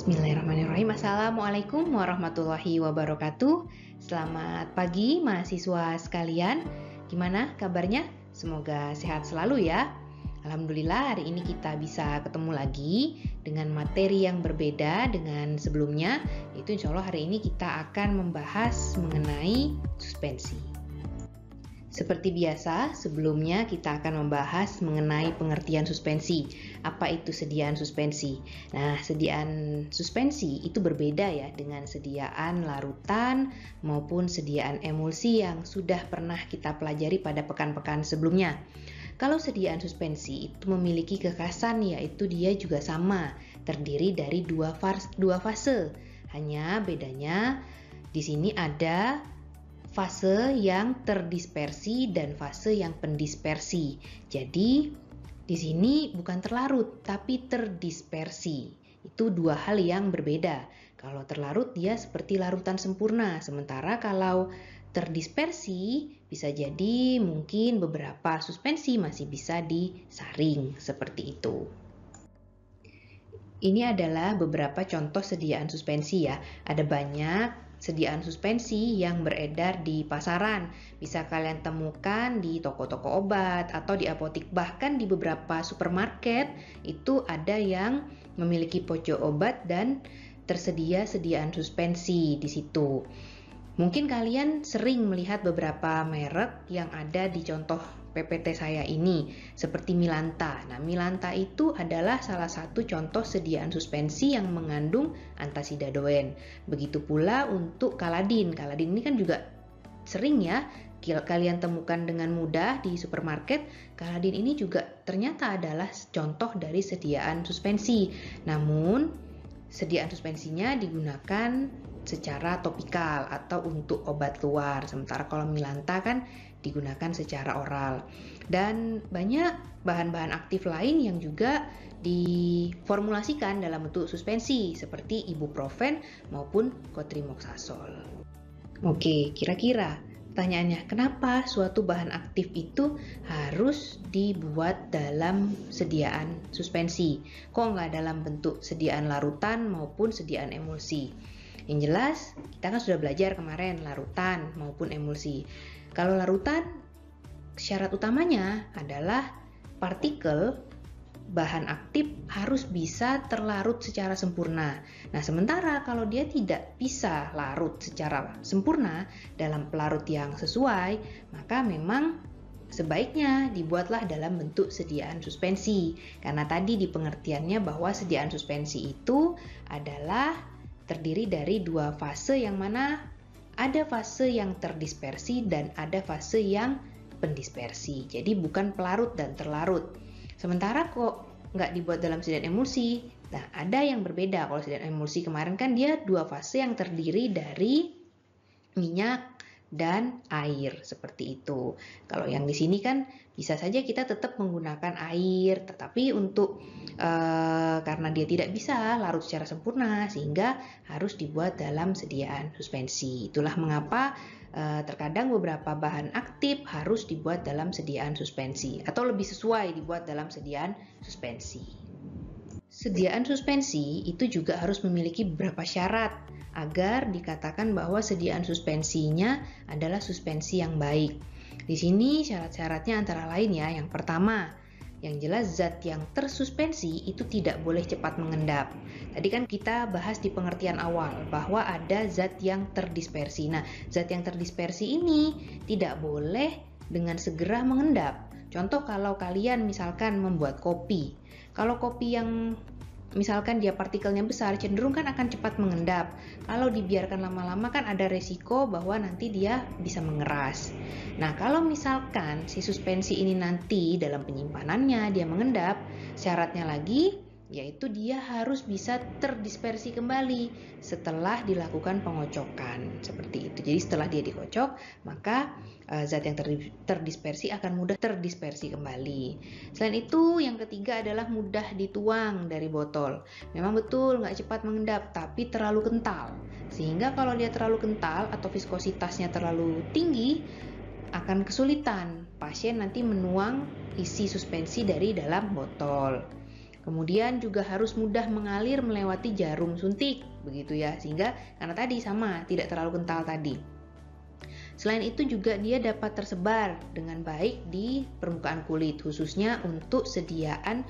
Bismillahirrahmanirrahim. Assalamualaikum warahmatullahi wabarakatuh. Selamat pagi mahasiswa sekalian. Gimana kabarnya? Semoga sehat selalu ya. Alhamdulillah hari ini kita bisa ketemu lagi dengan materi yang berbeda dengan sebelumnya. Yaitu insya Allah hari ini kita akan membahas mengenai suspensi. Seperti biasa, sebelumnya kita akan membahas mengenai pengertian suspensi. Apa itu sediaan suspensi? Nah, sediaan suspensi itu berbeda ya dengan sediaan larutan maupun sediaan emulsi yang sudah pernah kita pelajari pada pekan-pekan sebelumnya. Kalau sediaan suspensi itu memiliki kekhasan, yaitu dia juga sama, terdiri dari dua fase. Hanya bedanya di sini ada fase yang terdispersi dan fase yang pendispersi. Jadi di sini bukan terlarut tapi terdispersi. Itu dua hal yang berbeda. Kalau terlarut dia seperti larutan sempurna, sementara kalau terdispersi bisa jadi mungkin beberapa suspensi masih bisa disaring seperti itu. Ini adalah beberapa contoh sediaan suspensi ya. Ada banyak sediaan suspensi yang beredar di pasaran. Bisa kalian temukan di toko-toko obat atau di apotik, bahkan di beberapa supermarket itu ada yang memiliki pojok obat dan tersedia sediaan suspensi di situ. Mungkin kalian sering melihat beberapa merek yang ada di contoh PPT saya ini, seperti Milanta. Nah, Milanta itu adalah salah satu contoh sediaan suspensi yang mengandung antasidadoen. Begitu pula untuk Kaladin. Kaladin ini kan juga sering ya kalian temukan dengan mudah di supermarket. Kaladin ini juga ternyata adalah contoh dari sediaan suspensi. Namun, sediaan suspensinya digunakan secara topikal atau untuk obat luar, sementara kalau Milanta kan digunakan secara oral. Dan banyak bahan-bahan aktif lain yang juga diformulasikan dalam bentuk suspensi seperti ibuprofen maupun cotrimoxazole. Oke, kira-kira pertanyaannya, kenapa suatu bahan aktif itu harus dibuat dalam sediaan suspensi? Kok nggak dalam bentuk sediaan larutan maupun sediaan emulsi? Yang jelas, kita kan sudah belajar kemarin larutan maupun emulsi. Kalau larutan, syarat utamanya adalah partikel bahan aktif harus bisa terlarut secara sempurna. Nah, sementara kalau dia tidak bisa larut secara sempurna dalam pelarut yang sesuai, maka memang sebaiknya dibuatlah dalam bentuk sediaan suspensi. Karena tadi di pengertiannya bahwa sediaan suspensi itu adalah terdiri dari dua fase, yang mana ada fase yang terdispersi dan ada fase yang pendispersi. Jadi bukan pelarut dan terlarut. Sementara kok nggak dibuat dalam sediaan emulsi? Nah, ada yang berbeda. Kalau sediaan emulsi kemarin kan dia dua fase yang terdiri dari minyak dan air, seperti itu. Kalau yang di sini kan bisa saja kita tetap menggunakan air, tetapi untuk karena dia tidak bisa larut secara sempurna, sehingga harus dibuat dalam sediaan suspensi. Itulah mengapa terkadang beberapa bahan aktif harus dibuat dalam sediaan suspensi, atau lebih sesuai dibuat dalam sediaan suspensi. Sediaan suspensi itu juga harus memiliki beberapa syarat agar dikatakan bahwa sediaan suspensinya adalah suspensi yang baik. Di sini syarat-syaratnya antara lain ya. Yang pertama, yang jelas zat yang tersuspensi itu tidak boleh cepat mengendap. Tadi kan kita bahas di pengertian awal bahwa ada zat yang terdispersi. Nah, zat yang terdispersi ini tidak boleh dengan segera mengendap. Contoh kalau kalian misalkan membuat kopi. Kalau kopi yang misalkan dia partikelnya besar, cenderung kan akan cepat mengendap. Kalau dibiarkan lama-lama kan ada resiko bahwa nanti dia bisa mengeras. Nah, kalau misalkan si suspensi ini nanti dalam penyimpanannya dia mengendap, syaratnya lagi yaitu dia harus bisa terdispersi kembali setelah dilakukan pengocokan, seperti itu. Jadi setelah dia dikocok, maka zat yang terdispersi akan mudah terdispersi kembali. Selain itu, yang ketiga adalah mudah dituang dari botol. Memang betul nggak cepat mengendap, tapi terlalu kental. Sehingga kalau dia terlalu kental atau viskositasnya terlalu tinggi, akan kesulitan pasien nanti menuang isi suspensi dari dalam botol. Kemudian juga harus mudah mengalir melewati jarum suntik, begitu ya, sehingga karena tadi sama, tidak terlalu kental tadi. Selain itu juga dia dapat tersebar dengan baik di permukaan kulit, khususnya untuk sediaan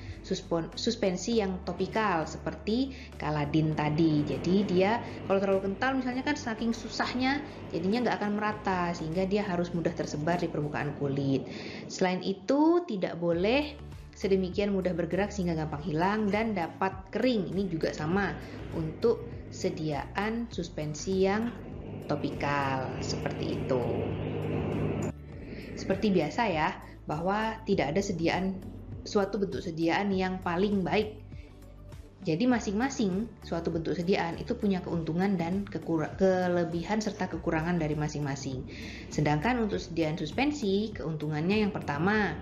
suspensi yang topikal seperti Caladin tadi. Jadi dia kalau terlalu kental misalnya kan saking susahnya jadinya nggak akan merata, sehingga dia harus mudah tersebar di permukaan kulit. Selain itu tidak boleh sedemikian mudah bergerak sehingga gampang hilang dan dapat kering. Ini juga sama untuk sediaan suspensi yang topikal seperti itu. Seperti biasa ya, bahwa tidak ada suatu bentuk sediaan yang paling baik. Jadi masing-masing suatu bentuk sediaan itu punya keuntungan dan kelebihan serta kekurangan dari masing-masing. Sedangkan untuk sediaan suspensi, keuntungannya yang pertama,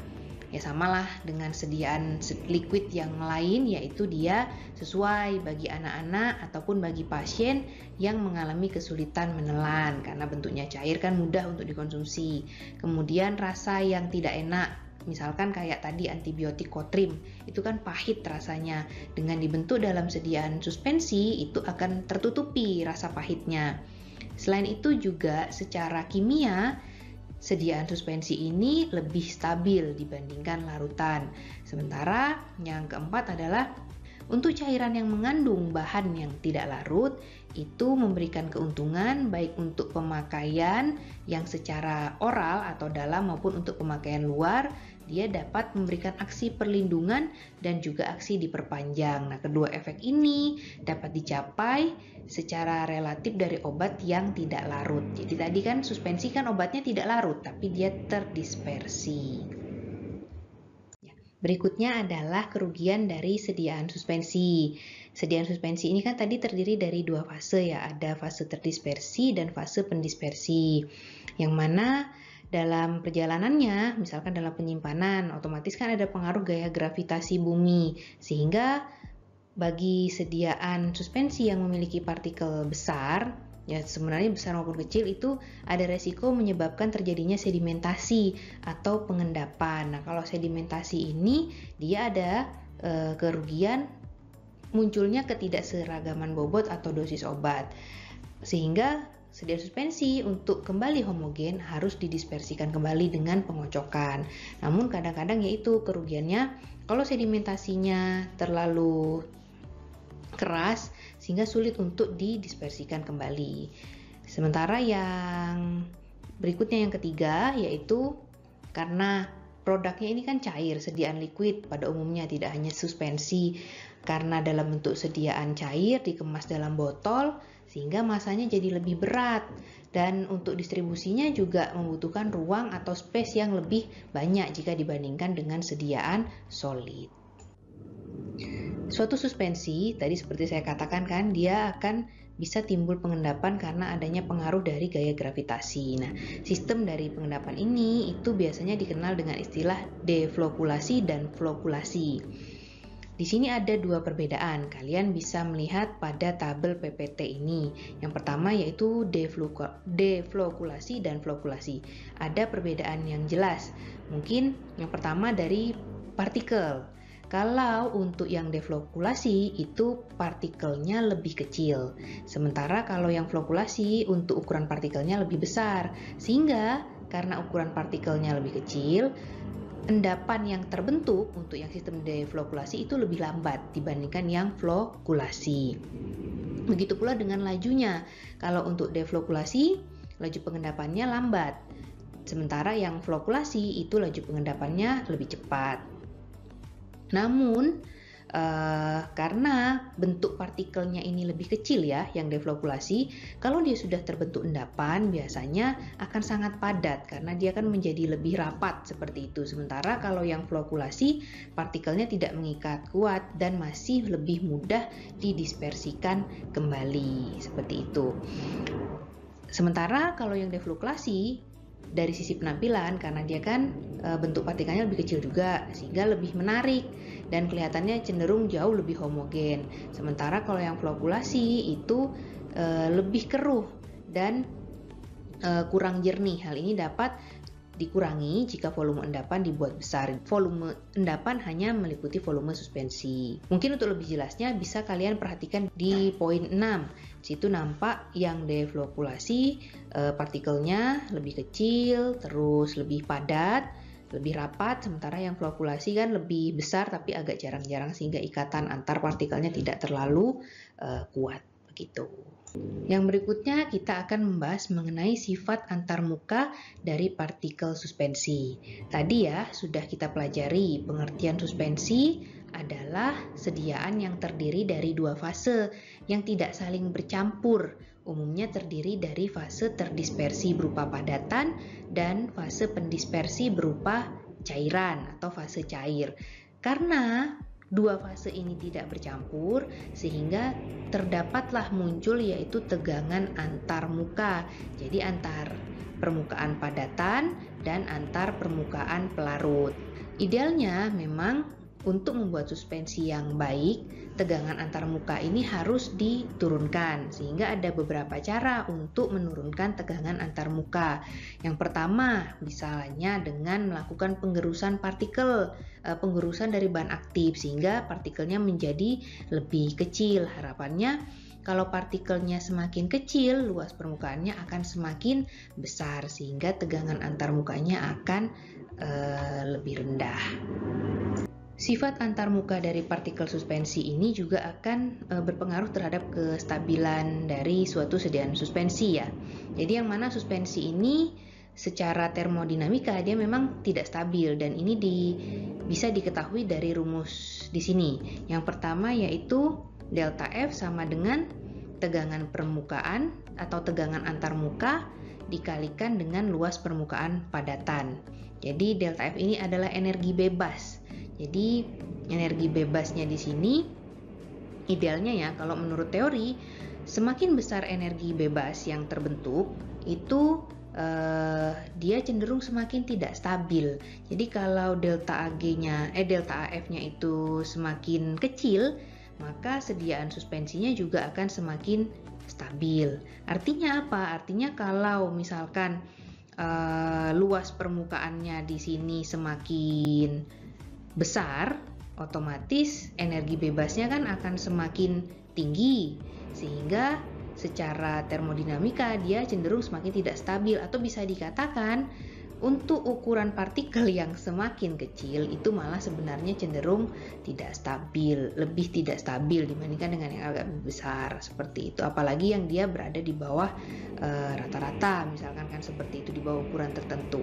ya samalah dengan sediaan liquid yang lain, yaitu dia sesuai bagi anak-anak ataupun bagi pasien yang mengalami kesulitan menelan karena bentuknya cair kan mudah untuk dikonsumsi. Kemudian rasa yang tidak enak, misalkan kayak tadi antibiotik Kotrim, itu kan pahit rasanya. Dengan dibentuk dalam sediaan suspensi itu akan tertutupi rasa pahitnya. Selain itu juga secara kimia sediaan suspensi ini lebih stabil dibandingkan larutan. Sementara yang keempat adalah untuk cairan yang mengandung bahan yang tidak larut itu memberikan keuntungan baik untuk pemakaian yang secara oral atau dalam maupun untuk pemakaian luar. Dia dapat memberikan aksi perlindungan dan juga aksi diperpanjang. Nah, kedua efek ini dapat dicapai secara relatif dari obat yang tidak larut. Jadi tadi kan suspensi kan obatnya tidak larut, tapi dia terdispersi. Berikutnya adalah kerugian dari sediaan suspensi. Sediaan suspensi ini kan tadi terdiri dari dua fase ya, ada fase terdispersi dan fase pendispersi. Yang mana dalam perjalanannya, misalkan dalam penyimpanan, otomatis kan ada pengaruh gaya gravitasi bumi, sehingga bagi sediaan suspensi yang memiliki partikel besar, ya sebenarnya besar maupun kecil, itu ada resiko menyebabkan terjadinya sedimentasi atau pengendapan. Nah, kalau sedimentasi ini dia ada kerugian munculnya ketidakseragaman bobot atau dosis obat, sehingga sediaan suspensi untuk kembali homogen harus didispersikan kembali dengan pengocokan. Namun kadang-kadang yaitu kerugiannya kalau sedimentasinya terlalu keras sehingga sulit untuk didispersikan kembali. Sementara yang berikutnya yang ketiga yaitu karena produknya ini kan cair, sediaan liquid pada umumnya tidak hanya suspensi, karena dalam bentuk sediaan cair dikemas dalam botol sehingga masanya jadi lebih berat dan untuk distribusinya juga membutuhkan ruang atau space yang lebih banyak jika dibandingkan dengan sediaan solid. Suatu suspensi, tadi seperti saya katakan kan, dia akan bisa timbul pengendapan karena adanya pengaruh dari gaya gravitasi. Nah, sistem dari pengendapan ini itu biasanya dikenal dengan istilah deflokulasi dan flokulasi. Di sini ada dua perbedaan, kalian bisa melihat pada tabel PPT ini. Yang pertama yaitu deflokulasi dan flokulasi. Ada perbedaan yang jelas. Mungkin yang pertama dari partikel. Kalau untuk yang deflokulasi itu partikelnya lebih kecil. Sementara kalau yang flokulasi untuk ukuran partikelnya lebih besar. Sehingga karena ukuran partikelnya lebih kecil, endapan yang terbentuk untuk yang sistem deflokulasi itu lebih lambat dibandingkan yang flokulasi. Begitu pula dengan lajunya. Kalau untuk deflokulasi, laju pengendapannya lambat. Sementara yang flokulasi itu laju pengendapannya lebih cepat. Namun, karena bentuk partikelnya ini lebih kecil ya, yang deflokulasi, kalau dia sudah terbentuk endapan biasanya akan sangat padat karena dia akan menjadi lebih rapat seperti itu. Sementara kalau yang flokulasi, partikelnya tidak mengikat kuat dan masih lebih mudah didispersikan kembali seperti itu. Sementara kalau yang deflokulasi dari sisi penampilan, karena dia kan bentuk partikelnya lebih kecil juga sehingga lebih menarik dan kelihatannya cenderung jauh lebih homogen. Sementara kalau yang flokulasi itu lebih keruh dan kurang jernih. Hal ini dapat dikurangi jika volume endapan dibuat besar. Volume endapan hanya meliputi volume suspensi. Mungkin untuk lebih jelasnya bisa kalian perhatikan di poin 6. Di situ nampak yang deflokulasi partikelnya lebih kecil, terus lebih padat, lebih rapat, sementara yang flokulasi kan lebih besar tapi agak jarang-jarang sehingga ikatan antar partikelnya tidak terlalu kuat begitu. Yang berikutnya kita akan membahas mengenai sifat antarmuka dari partikel suspensi. Tadi ya sudah kita pelajari pengertian suspensi adalah sediaan yang terdiri dari dua fase yang tidak saling bercampur. Umumnya terdiri dari fase terdispersi berupa padatan dan fase pendispersi berupa cairan atau fase cair. Karena dua fase ini tidak bercampur sehingga terdapatlah muncul yaitu tegangan antarmuka. Jadi antar permukaan padatan dan antar permukaan pelarut. Idealnya memang untuk membuat suspensi yang baik, tegangan antarmuka ini harus diturunkan sehingga ada beberapa cara untuk menurunkan tegangan antarmuka. Yang pertama, misalnya dengan melakukan penggerusan partikel, penggerusan dari bahan aktif sehingga partikelnya menjadi lebih kecil. Harapannya kalau partikelnya semakin kecil, luas permukaannya akan semakin besar sehingga tegangan antarmukanya akan lebih rendah. Sifat antarmuka dari partikel suspensi ini juga akan berpengaruh terhadap kestabilan dari suatu sediaan suspensi ya. Jadi yang mana suspensi ini secara termodinamika dia memang tidak stabil dan ini bisa diketahui dari rumus di sini. Yang pertama yaitu delta F sama dengan tegangan permukaan atau tegangan antarmuka dikalikan dengan luas permukaan padatan. Jadi delta F ini adalah energi bebas. Jadi energi bebasnya di sini idealnya ya kalau menurut teori semakin besar energi bebas yang terbentuk itu dia cenderung semakin tidak stabil. Jadi kalau delta AF-nya itu semakin kecil, maka sediaan suspensinya juga akan semakin stabil. Artinya apa? Artinya kalau misalkan luas permukaannya di sini semakin besar, otomatis energi bebasnya kan akan semakin tinggi sehingga secara termodinamika dia cenderung semakin tidak stabil atau bisa dikatakan untuk ukuran partikel yang semakin kecil itu malah sebenarnya cenderung tidak stabil, lebih tidak stabil dibandingkan dengan yang agak lebih besar seperti itu. Apalagi yang dia berada di bawah rata-rata, misalkan kan seperti itu di bawah ukuran tertentu.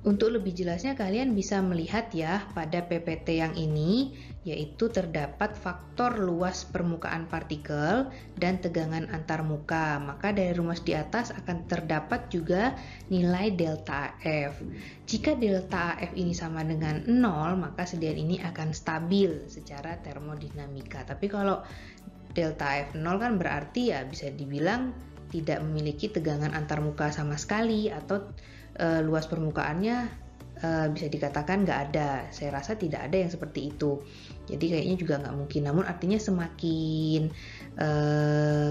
Untuk lebih jelasnya kalian bisa melihat ya pada PPT yang ini yaitu terdapat faktor luas permukaan partikel dan tegangan antarmuka. Maka dari rumus di atas akan terdapat juga nilai delta AF. Jika delta AF ini sama dengan 0 maka sediaan ini akan stabil secara termodinamika. Tapi kalau delta AF 0 kan berarti ya bisa dibilang tidak memiliki tegangan antarmuka sama sekali atau luas permukaannya bisa dikatakan nggak ada. Saya rasa tidak ada yang seperti itu. Jadi kayaknya juga nggak mungkin. Namun artinya semakin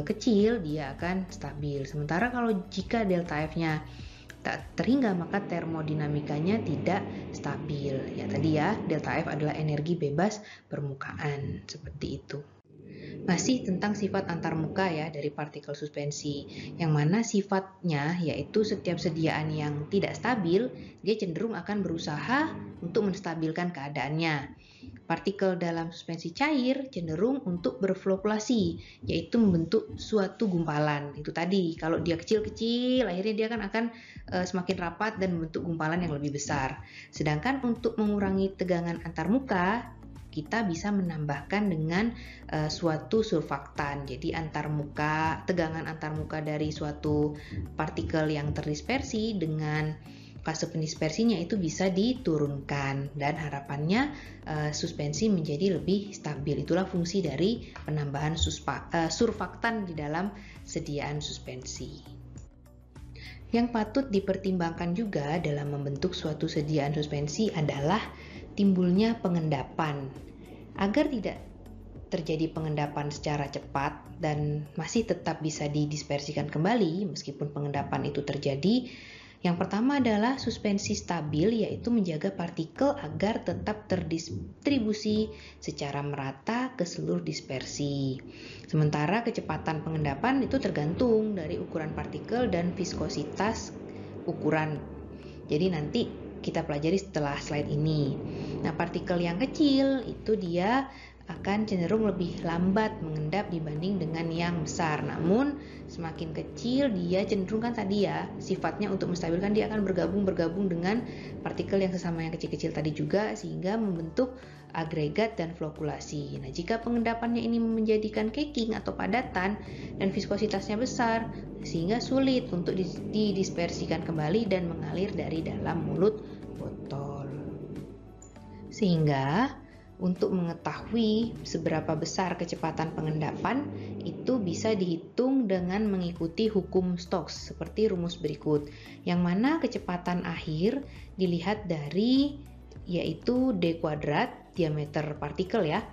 kecil dia akan stabil. Sementara kalau jika delta F-nya tak terhingga maka termodinamikanya tidak stabil. Ya tadi ya delta F adalah energi bebas permukaan seperti itu. Masih tentang sifat antarmuka ya dari partikel suspensi, yang mana sifatnya yaitu setiap sediaan yang tidak stabil dia cenderung akan berusaha untuk menstabilkan keadaannya. Partikel dalam suspensi cair cenderung untuk berflokulasi, yaitu membentuk suatu gumpalan. Itu tadi, kalau dia kecil-kecil akhirnya dia akan semakin rapat dan membentuk gumpalan yang lebih besar. Sedangkan untuk mengurangi tegangan antarmuka kita bisa menambahkan dengan suatu surfaktan. Jadi tegangan antarmuka dari suatu partikel yang terdispersi dengan fase pendispersinya itu bisa diturunkan dan harapannya suspensi menjadi lebih stabil. Itulah fungsi dari penambahan surfaktan di dalam sediaan suspensi. Yang patut dipertimbangkan juga dalam membentuk suatu sediaan suspensi adalah timbulnya pengendapan. Agar tidak terjadi pengendapan secara cepat dan masih tetap bisa didispersikan kembali meskipun pengendapan itu terjadi, Yang pertama adalah suspensi stabil, yaitu menjaga partikel agar tetap terdistribusi secara merata ke seluruh dispersi. Sementara kecepatan pengendapan itu tergantung dari ukuran partikel dan viskositas ukuran. Jadi nanti kita pelajari setelah slide ini. Nah, partikel yang kecil itu dia akan cenderung lebih lambat mengendap dibanding dengan yang besar. Namun semakin kecil dia cenderung kan tadi ya sifatnya untuk menstabilkan dia akan bergabung dengan partikel yang sesama yang kecil-kecil tadi juga sehingga membentuk agregat dan flokulasi. Nah, jika pengendapannya ini menjadikan caking atau padatan dan viskositasnya besar sehingga sulit untuk didispersikan kembali dan mengalir dari dalam mulut botol. Sehingga untuk mengetahui seberapa besar kecepatan pengendapan itu bisa dihitung dengan mengikuti hukum Stokes seperti rumus berikut, yang mana kecepatan akhir dilihat dari yaitu D kuadrat diameter partikel ya.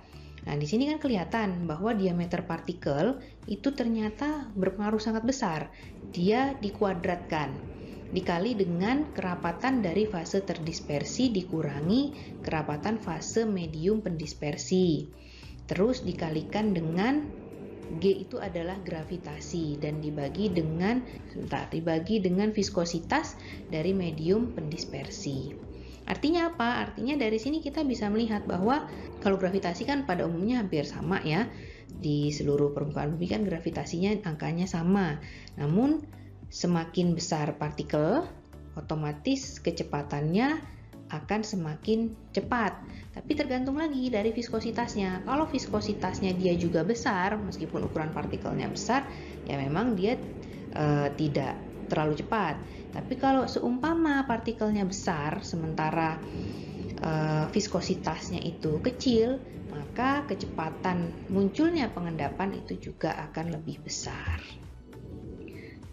Nah, di sini kan kelihatan bahwa diameter partikel itu ternyata berpengaruh sangat besar. Dia dikuadratkan dikali dengan kerapatan dari fase terdispersi dikurangi kerapatan fase medium pendispersi. Terus dikalikan dengan G itu adalah gravitasi dan dibagi dengan viskositas dari medium pendispersi. Artinya apa? Artinya dari sini kita bisa melihat bahwa kalau gravitasi kan pada umumnya hampir sama ya. Di seluruh permukaan bumi kan gravitasinya angkanya sama. Namun semakin besar partikel, otomatis kecepatannya akan semakin cepat. Tapi tergantung lagi dari viskositasnya. Kalau viskositasnya dia juga besar, meskipun ukuran partikelnya besar, ya memang dia tidak terlalu cepat. Tapi kalau seumpama partikelnya besar, sementara viskositasnya itu kecil, maka kecepatan munculnya pengendapan itu juga akan lebih besar.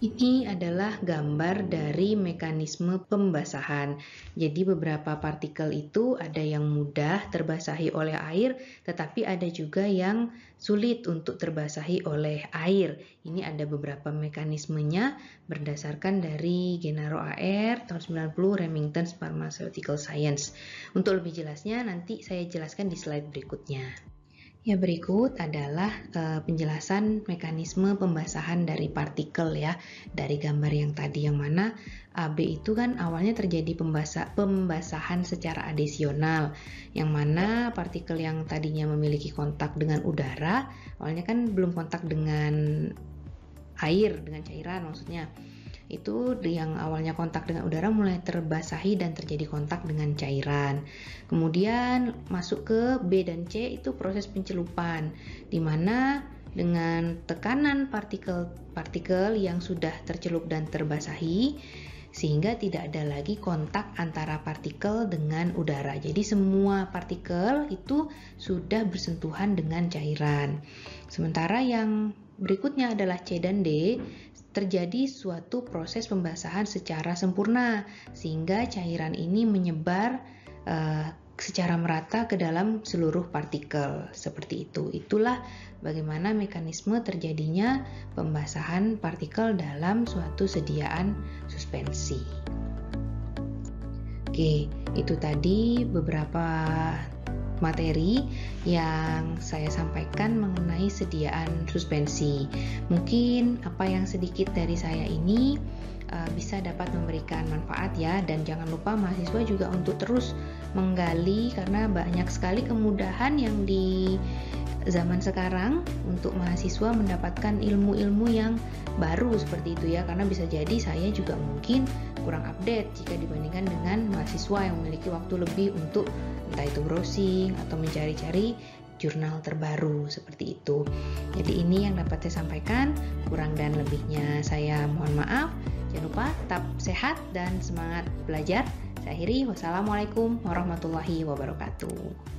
Ini adalah gambar dari mekanisme pembasahan. Jadi beberapa partikel itu ada yang mudah terbasahi oleh air, tetapi ada juga yang sulit untuk terbasahi oleh air. Ini ada beberapa mekanismenya berdasarkan dari Gennaro AR tahun 90 Remington's Pharmaceutical Science. Untuk lebih jelasnya nanti saya jelaskan di slide berikutnya. Ya, berikut adalah penjelasan mekanisme pembasahan dari partikel ya, dari gambar yang tadi, yang mana AB itu kan awalnya terjadi pembasahan secara adisional, yang mana partikel yang tadinya memiliki kontak dengan udara, awalnya kan belum kontak dengan air, dengan cairan maksudnya. Itu yang awalnya kontak dengan udara mulai terbasahi dan terjadi kontak dengan cairan. Kemudian masuk ke B dan C itu proses pencelupan, di mana dengan tekanan partikel yang sudah tercelup dan terbasahi sehingga tidak ada lagi kontak antara partikel dengan udara. Jadi semua partikel itu sudah bersentuhan dengan cairan. Sementara yang berikutnya adalah C dan D, terjadi suatu proses pembasahan secara sempurna sehingga cairan ini menyebar secara merata ke dalam seluruh partikel. Seperti itu. Itulah bagaimana mekanisme terjadinya pembasahan partikel dalam suatu sediaan suspensi. Oke, itu tadi beberapa materi yang saya sampaikan mengenai sediaan suspensi. Mungkin apa yang sedikit dari saya ini bisa dapat memberikan manfaat ya, dan jangan lupa mahasiswa juga untuk terus menggali karena banyak sekali kemudahan yang di zaman sekarang untuk mahasiswa mendapatkan ilmu-ilmu yang baru seperti itu ya, karena bisa jadi saya juga mungkin kurang update jika dibandingkan dengan mahasiswa yang memiliki waktu lebih untuk entah itu browsing atau mencari-cari jurnal terbaru seperti itu. Jadi ini yang dapat saya sampaikan, kurang dan lebihnya saya mohon maaf. Jangan lupa tetap sehat dan semangat belajar. Saya akhiri, wassalamualaikum warahmatullahi wabarakatuh.